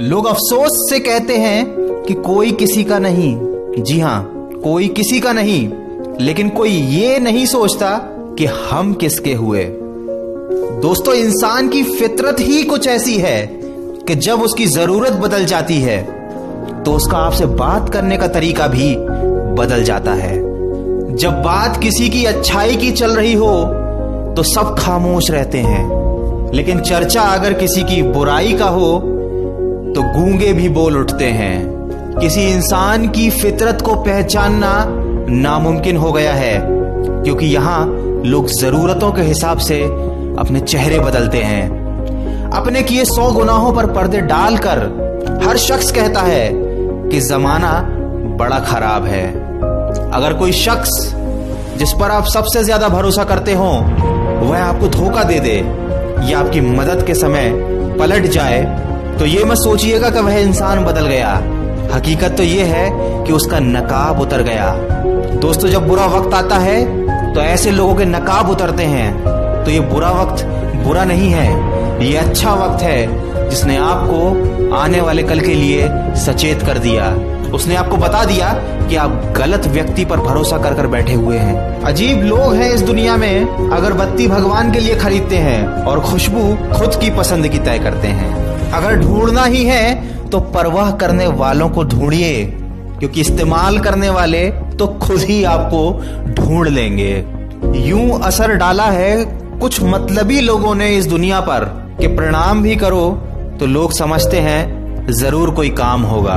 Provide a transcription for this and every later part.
लोग अफसोस से कहते हैं कि कोई किसी का नहीं। जी हां, कोई किसी का नहीं, लेकिन कोई ये नहीं सोचता कि हम किसके हुए। दोस्तों, इंसान की फितरत ही कुछ ऐसी है कि जब उसकी जरूरत बदल जाती है तो उसका आपसे बात करने का तरीका भी बदल जाता है। जब बात किसी की अच्छाई की चल रही हो तो सब खामोश रहते हैं, लेकिन चर्चा अगर किसी की बुराई का हो तो गूंगे भी बोल उठते हैं। किसी इंसान की फितरत को पहचानना नामुमकिन हो गया है, क्योंकि यहां लोग जरूरतों के हिसाब से अपने चेहरे बदलते हैं। अपने किए 100 गुनाहों पर पर्दे डालकर हर शख्स कहता है कि जमाना बड़ा खराब है। अगर कोई शख्स जिस पर आप सबसे ज्यादा भरोसा करते हो वह आपको धोखा दे दे या आपकी मदद के समय पलट जाए तो ये मत सोचिएगा कि वह इंसान बदल गया। हकीकत तो ये है कि उसका नकाब उतर गया। दोस्तों, जब बुरा वक्त आता है तो ऐसे लोगों के नकाब उतरते हैं। तो ये बुरा वक्त बुरा नहीं है, ये अच्छा वक्त है जिसने आपको आने वाले कल के लिए सचेत कर दिया। उसने आपको बता दिया कि आप गलत व्यक्ति पर भरोसा कर कर बैठे हुए हैं। अजीब लोग हैं इस दुनिया में, अगरबत्ती भगवान के लिए खरीदते हैं और खुशबू खुद की पसंद की तय करते हैं। अगर ढूंढना ही है तो परवाह करने वालों को ढूंढिए, क्योंकि इस्तेमाल करने वाले तो खुद ही आपको ढूंढ लेंगे। यूं असर डाला है कुछ मतलबी लोगों ने इस दुनिया पर कि प्रणाम भी करो तो लोग समझते हैं जरूर कोई काम होगा।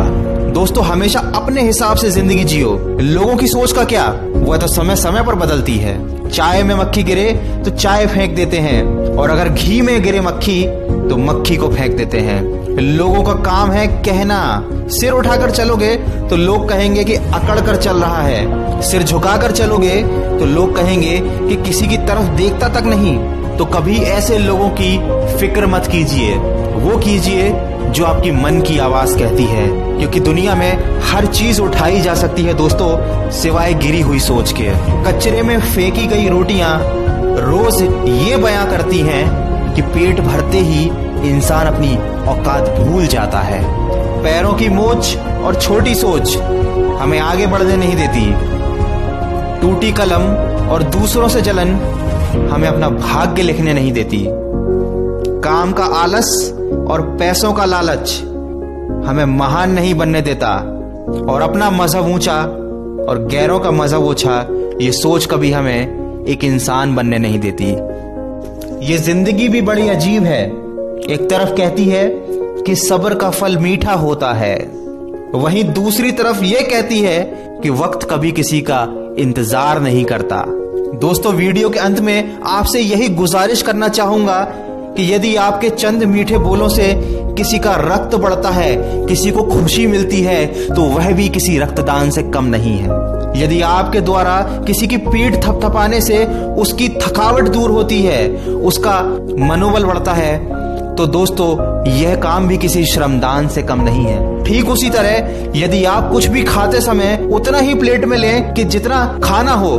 दोस्तों, हमेशा अपने हिसाब से जिंदगी जियो। लोगों की सोच का क्या, वह तो समय समय पर बदलती है। चाय में मक्खी गिरे तो चाय फेंक देते हैं, और अगर घी में गिरे मक्खी तो मक्खी को फेंक देते हैं। लोगों का काम है कहना। सिर उठाकर चलोगे तो लोग कहेंगे कि अकड़ कर चल रहा है। सिर झुकाकर चलोगे तो लोग कहेंगे कि किसी की तरफ देखता तक नहीं। तो कभी ऐसे लोगों की फिक्र मत कीजिए, वो कीजिए जो आपकी मन की आवाज कहती है, क्योंकि दुनिया में हर चीज उठाई जा सकती है दोस्तों, सिवाय गिरी हुई सोच के। कचरे में फेंकी गई रोटियां रोज ये बयां करती हैं कि पेट भरते ही इंसान अपनी औकात भूल जाता है। पैरों की मोच और छोटी सोच हमें आगे बढ़ने नहीं देती। टूटी कलम और दूसरों से जलन हमें अपना भाग्य लिखने नहीं देती। काम का आलस और पैसों का लालच हमें महान नहीं बनने देता। और अपना मजहब ऊंचा और गैरों का मजहब ओछा, ये सोच कभी हमें एक इंसान बनने नहीं देती। ये जिंदगी भी बड़ी अजीब है। एक तरफ कहती है कि सब्र का फल मीठा होता है, वहीं दूसरी तरफ ये कहती है कि वक्त कभी किसी का इंतजार नहीं करता। दोस्तों, वीडियो के अंत में आपसे यही गुजारिश करना चाहूंगा कि यदि आपके चंद मीठे बोलों से किसी का रक्त बढ़ता है, किसी को खुशी मिलती है, तो वह भी किसी रक्तदान से कम नहीं है। यदि आपके द्वारा किसी की पीठ थपथपाने से उसकी थकावट दूर होती है, उसका मनोबल बढ़ता है, तो दोस्तों यह काम भी किसी श्रमदान से कम नहीं है। ठीक उसी तरह यदि आप कुछ भी खाते समय उतना ही प्लेट में लें कि जितना खाना हो,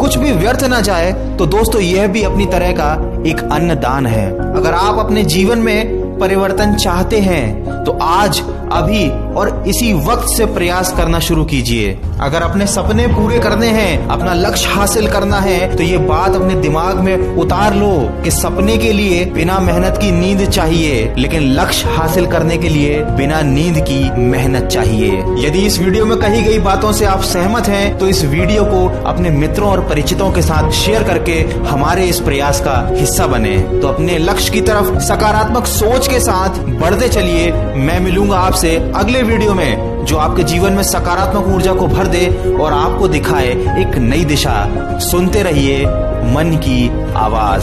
कुछ भी व्यर्थ ना जाए, तो दोस्तों यह भी अपनी तरह का एक अन्नदान है। अगर आप अपने जीवन में परिवर्तन चाहते हैं तो आज, अभी और इसी वक्त से प्रयास करना शुरू कीजिए। अगर अपने सपने पूरे करने हैं, अपना लक्ष्य हासिल करना है, तो ये बात अपने दिमाग में उतार लो कि सपने के लिए बिना मेहनत की नींद चाहिए, लेकिन लक्ष्य हासिल करने के लिए बिना नींद की मेहनत चाहिए। यदि इस वीडियो में कही गई बातों से आप सहमत हैं तो इस वीडियो को अपने मित्रों और परिचितों के साथ शेयर करके हमारे इस प्रयास का हिस्सा बने। तो अपने लक्ष्य की तरफ सकारात्मक सोच के साथ बढ़ते चलिए। मैं मिलूंगा आपसे अगले वीडियो में, जो आपके जीवन में सकारात्मक ऊर्जा को भर दे और आपको दिखाए एक नई दिशा। सुनते रहिए मन की आवाज।